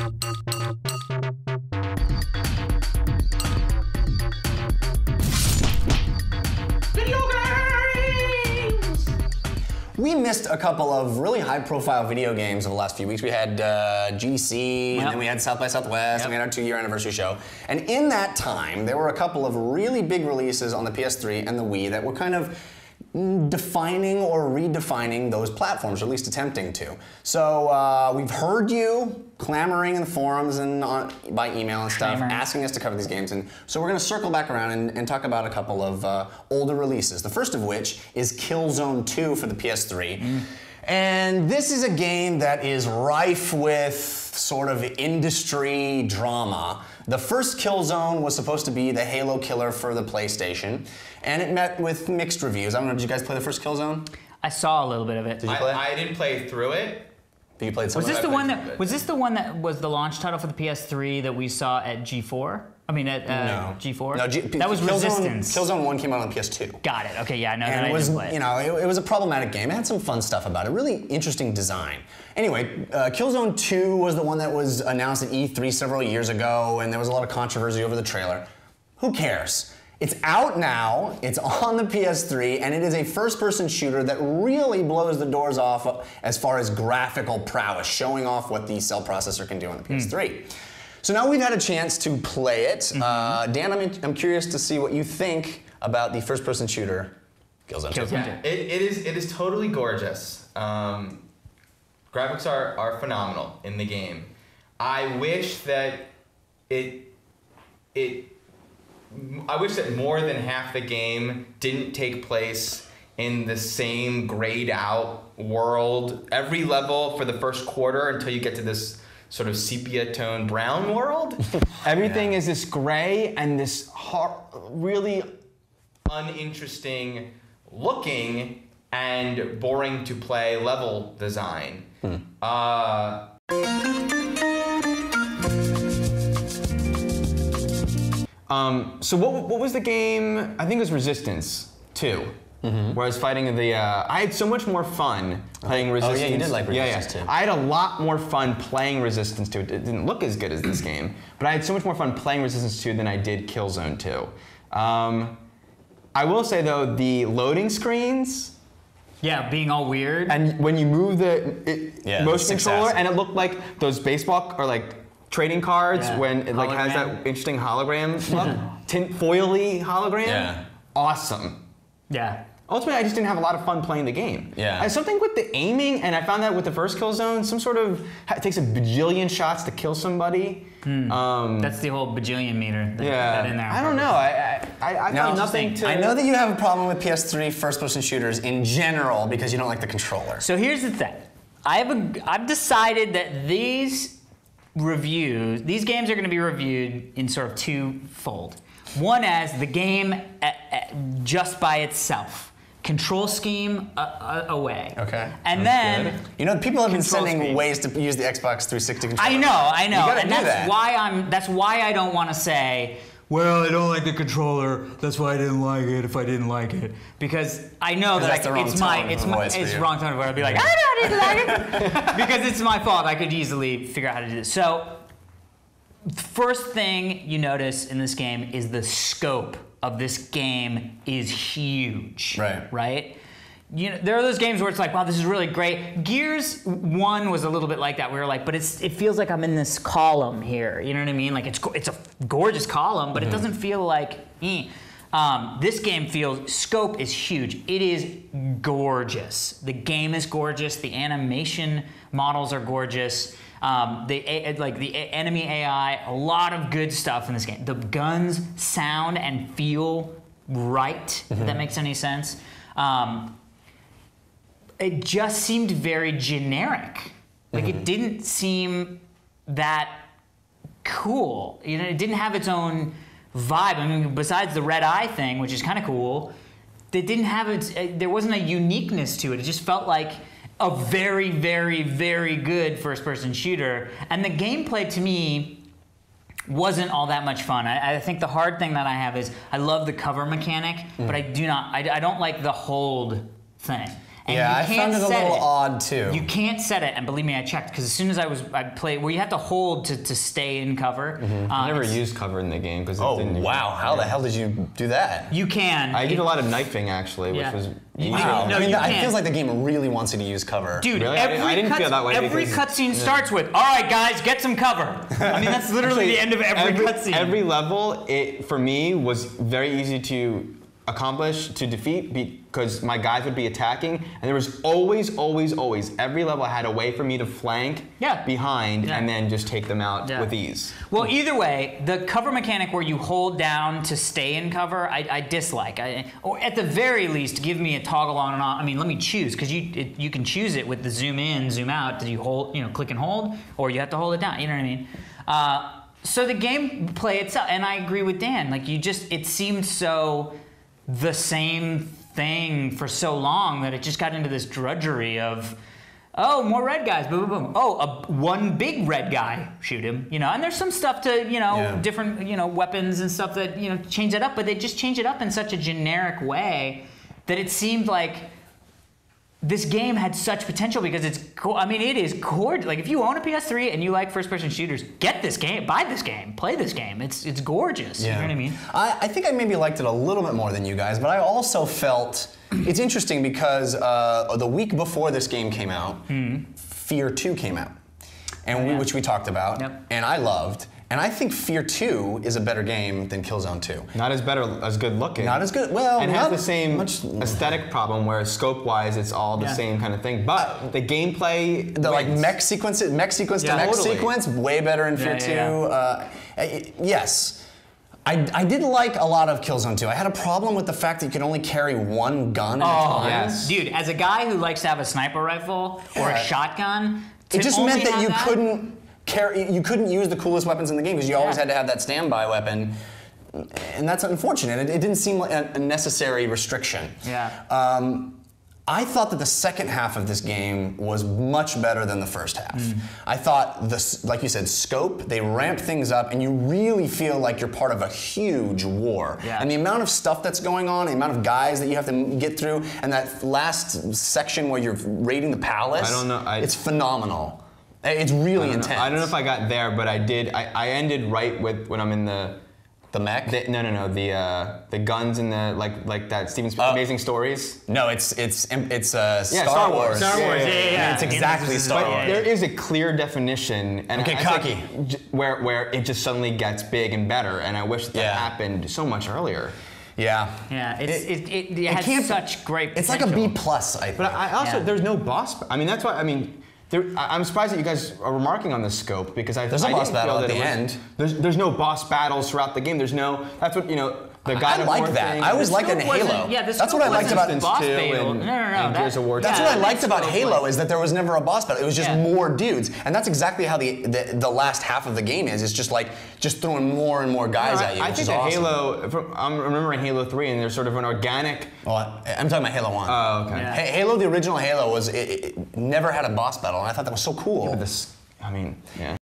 We missed a couple of really high-profile video games over the last few weeks. We had GDC, and then we had South by Southwest, and we had our 2-year anniversary show. And in that time, there were a couple of really big releases on the PS3 and the Wii that were kind of defining or redefining those platforms, or at least attempting to. So we've heard you clamoring in the forums and by email and stuff, asking us to cover these games, and so we're going to circle back around and talk about a couple of older releases. The first of which is Killzone 2 for the PS3. And this is a game that is rife with sort of industry drama. The first Killzone was supposed to be the Halo killer for the PlayStation, and it met with mixed reviews. I don't know, did you guys play the first Killzone? I saw a little bit of it. Did you play it? I didn't play through it. You played some was this the one that was the launch title for the PS3 that we saw at G4? I mean at G4? No, that was Resistance. Killzone 1 came out on the PS2. Got it. Okay, yeah, no, and I it was, didn't play it. you know, it was a problematic game. It had some fun stuff about it. Really interesting design. Anyway, Killzone 2 was the one that was announced at E3 several years ago, and there was a lot of controversy over the trailer. Who cares? It's out now, it's on the PS3, and it is a first-person shooter that really blows the doors off as far as graphical prowess, showing off what the cell processor can do on the PS3. So now we've had a chance to play it. Dan, I'm curious to see what you think about the first-person shooter, Killzone 2. Yeah, it is totally gorgeous. Graphics are phenomenal in the game. I wish that I wish that more than half the game didn't take place in the same grayed out world every level for the first quarter until you get to this sort of sepia tone brown world. Everything is this gray and this really uninteresting looking and boring to play level design. So what was the game? I think it was Resistance 2, where I was fighting the. I had so much more fun playing Resistance. Oh yeah, you did like Resistance 2. I had a lot more fun playing Resistance 2. It didn't look as good as this game, but I had so much more fun playing Resistance 2 than I did Killzone 2. I will say though, the loading screens. Yeah, being all weird. And when you move the motion controller, and it looked like those baseball or like trading cards when it like has that interesting hologram look, tinfoily hologram. Yeah. Awesome. Yeah. Ultimately, I just didn't have a lot of fun playing the game. Yeah. Something with the aiming, and I found that with the first Killzone, some sort of it takes a bajillion shots to kill somebody. That's the whole bajillion meter. That in there. I don't know. I found nothing to. I know that you have a problem with PS3 first-person shooters in general because you don't like the controller. So here's the thing. I've decided that these games are going to be reviewed in sort of twofold. One as the game just by itself. Control scheme away. Okay. And then good. You know, people have been sending ways to use the Xbox 360 controller. I know. You gotta and do that's why I don't want to say, well, I don't like the controller. That's why I didn't like it. If I didn't like it, because I know that it's wrong tone of voice. I'd be like, I didn't like it because it's my fault. I could easily figure out how to do this. So, first thing you notice in this game is the scope of this game is huge. Right. You know, there are those games where it's like, wow, this is really great. Gears 1 was a little bit like that. We were like, but it feels like I'm in this column here. You know what I mean? Like it's a gorgeous column, but it doesn't feel like this game scope is huge. It is gorgeous. The game is gorgeous. The animation models are gorgeous. The enemy AI, a lot of good stuff in this game. The guns sound and feel right, if that makes any sense. It just seemed very generic. Like it didn't seem that cool. You know, it didn't have its own vibe. I mean, besides the red eye thing, which is kind of cool, there wasn't a uniqueness to it. It just felt like a very, very, very good first-person shooter. And the gameplay, to me, wasn't all that much fun. I think the hard thing that I have is I love the cover mechanic, but I don't like the hold thing. And yeah, I found it a little odd too. You can't set it, and believe me, I checked because as soon as I played, where you have to hold to stay in cover. I never used cover in the game because oh wow, how the hell did you do that? You can. I did a lot of knifing actually, which was wow. No, I mean, it feels like the game really wants you to use cover. Dude, really? I didn't feel that way. Every cutscene starts with, "All right, guys, get some cover." I mean, that's literally the end of every cutscene. Every level, for me, was very easy to accomplish, to defeat, because my guys would be attacking, and there was always every level had a way for me to flank behind and then just take them out with ease. Well, either way, the cover mechanic where you hold down to stay in cover, I dislike. Or at the very least, give me a toggle on and off. I mean, let me choose, because you can choose it with the zoom in, zoom out. Did you hold, click and hold, or you have to hold it down. You know what I mean? So the gameplay itself, and I agree with Dan. Like it seemed so the same thing for so long that it just got into this drudgery of, oh, more red guys, boom, boom, boom. Oh, one big red guy, shoot him, and there's some stuff to, different, weapons and stuff that, change that up, but they just change it up in such a generic way that it seemed like this game had such potential because it is gorgeous. Like if you own a PS3 and you like first-person shooters, get this game, buy this game, play this game. It's gorgeous. Yeah. You know what I mean? I think I maybe liked it a little bit more than you guys, but I also felt it's interesting because the week before this game came out, Fear 2 came out, and which we talked about, and I loved. And I think Fear 2 is a better game than Killzone 2. Not as good looking. Not as good. Well, and has the same aesthetic problem where scope-wise it's all the same kind of thing. But the gameplay, the like mech sequence to mech sequence, way better in Fear 2. Yes. I did like a lot of Killzone 2. I had a problem with the fact that you could only carry one gun at a time. Yes. Dude, as a guy who likes to have a sniper rifle or a shotgun, it just meant that you couldn't use the coolest weapons in the game because you always had to have that standby weapon, and that's unfortunate. It didn't seem like a necessary restriction. Yeah. I thought that the second half of this game was much better than the first half. I thought, like you said, scope, they ramped things up, and you really feel like you're part of a huge war. Yeah. And the amount of stuff that's going on, the amount of guys that you have to get through, and that last section where you're raiding the palace, it's phenomenal. It's really intense. I don't know if I got there, but I did. I ended right with when I'm in the mech. The guns and the like that Steven Amazing Stories. No, it's Star Wars. Star Wars. Yeah. It's exactly Star Wars. There is a clear definition, and cocky. Where it just suddenly gets big and better, and I wish that happened so much earlier. Yeah. Yeah, it has such great potential. It's like a B+, I think. But I also, there's no boss. I mean, that's why, I'm surprised that you guys are remarking on the scope because there's a boss battle at the end. There's no boss battles throughout the game. That's what the God of War like that. thing. I always liked it in Halo. Yeah, that's what I liked about boss battle. No. Gears of War. That's what I liked about Halo is that there was never a boss battle. It was just more dudes, and that's exactly how the last half of the game is. It's just throwing more and more guys at you. I think that awesome. Halo. I'm remembering Halo 3, and there's sort of an organic. Well, I'm talking about Halo 1. Oh, okay. Yeah. Halo, the original Halo, it never had a boss battle, and I thought that was so cool. Yeah,